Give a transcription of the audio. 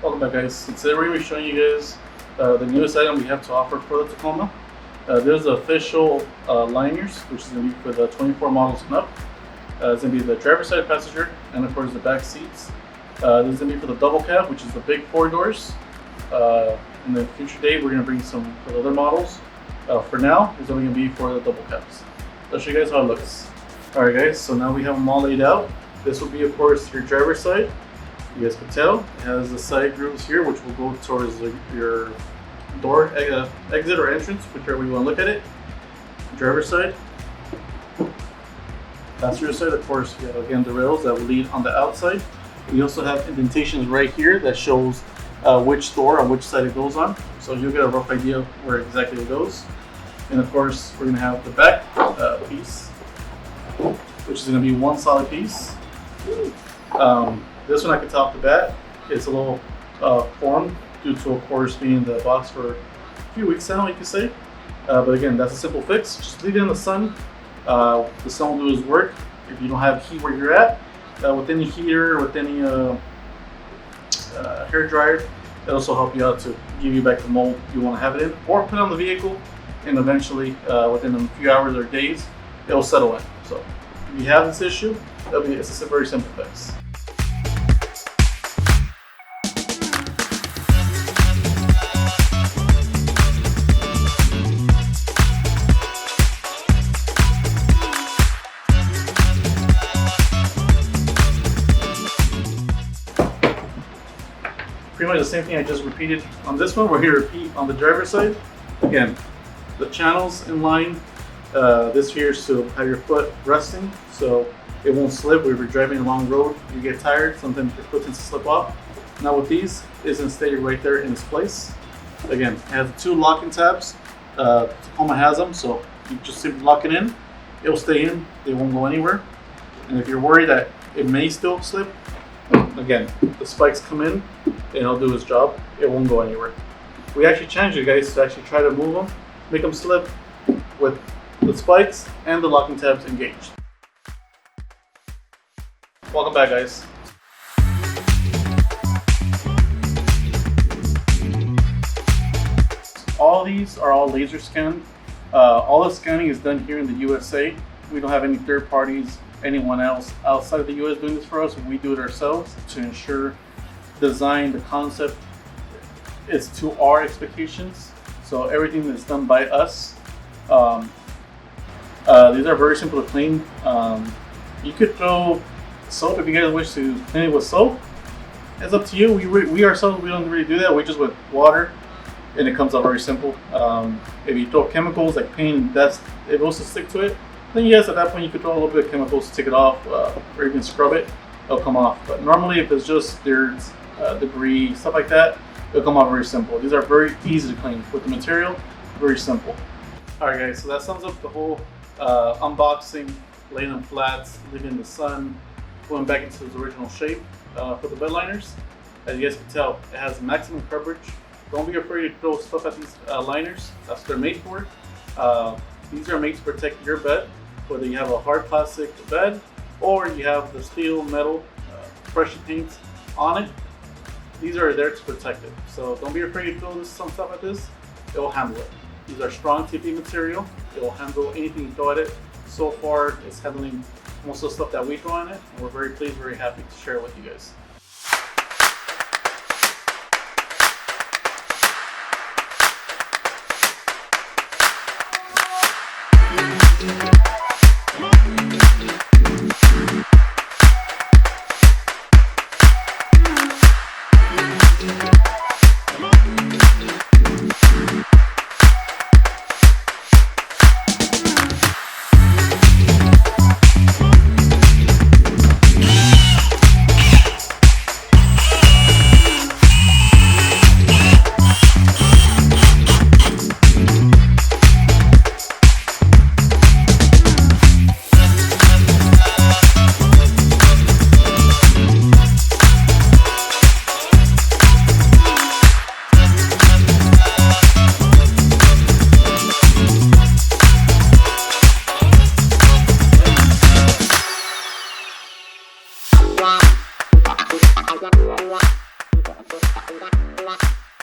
Welcome back, guys. Today we're going to be showing you guys the newest item we have to offer for the Tacoma. There's the official liners, which is going to be for the 24 models and up. It's going to be the driver's side passenger and of course the back seats. This is going to be for the double cab, which is the big 4 doors. In the future date, we're going to bring some for the other models. For now, it's only going to be for the double cabs. I'll show you guys how it looks. Alright guys, so now we have them all laid out. This will be of course your driver's side. You guys can tell it has the side grooves here, which will go towards your door exit or entrance, whichever you want to look at it. Driver's side. Passenger side, of course, you have again the rails that will lead on the outside. We also have indentations right here that shows which door on which side it goes on, so you'll get a rough idea of where exactly it goes. And of course, we're going to have the back piece, which is going to be one solid piece. This one I can tell off the bat, it's a little formed due to, of course, being in the box for a few weeks now, you can say. But again, that's a simple fix. Just leave it in the sun. The sun will do its work. If you don't have heat where you're at, with any heater, with any hair dryer, it'll also help you out to give you back the mold you want to have it in, or put it on the vehicle, and eventually, within a few hours or days, it'll settle in. So, if you have this issue, it's a very simple fix. Pretty much the same thing I just repeated on this one. We're here to repeat on the driver's side. Again, the channels in line. This here is to have your foot resting so it won't slip. If you're driving along the road, you get tired, sometimes your foot tends to slip off. Now with these, it's going to stay right there in its place. Again, it has 2 locking tabs. Tacoma has them, so you just simply lock it in. It'll stay in, it won't go anywhere. And if you're worried that it may still slip, again, the spikes come in and it'll do its job. It won't go anywhere. We actually challenge you guys to actually try to move them, make them slip with the spikes and the locking tabs engaged. Welcome back, guys. All these are all laser scanned. All the scanning is done here in the USA. We don't have any third parties, anyone else outside of the US doing this for us. We do it ourselves to ensure design, the concept is to our expectations. So everything that's done by us. These are very simple to clean. You could throw soap if you guys wish to clean it with soap. It's up to you. We ourselves, we don't really do that. We just with water, and it comes out very simple. If you throw chemicals like paint, it goes to stick to it. Then yes, at that point you could throw a little bit of chemicals to take it off, or even scrub it. It'll come off. But normally, if it's just dirt, debris, stuff like that, it'll come out very simple. These are very easy to clean with the material. Very simple. All right, guys. So that sums up the whole unboxing, laying them flats, leaving in the sun, going back into its original shape for the bed liners. As you guys can tell, it has maximum coverage. Don't be afraid to throw stuff at these liners. That's what they're made for. These are made to protect your bed, whether you have a hard plastic bed or you have the steel, metal, pressure paint on it. These are there to protect it. So don't be afraid to throw some stuff at this. It will handle it. These are strong TP material. It will handle anything you throw at it. So far, it's handling most of the stuff that we throw on it, and we're very pleased, very happy to share it with you guys.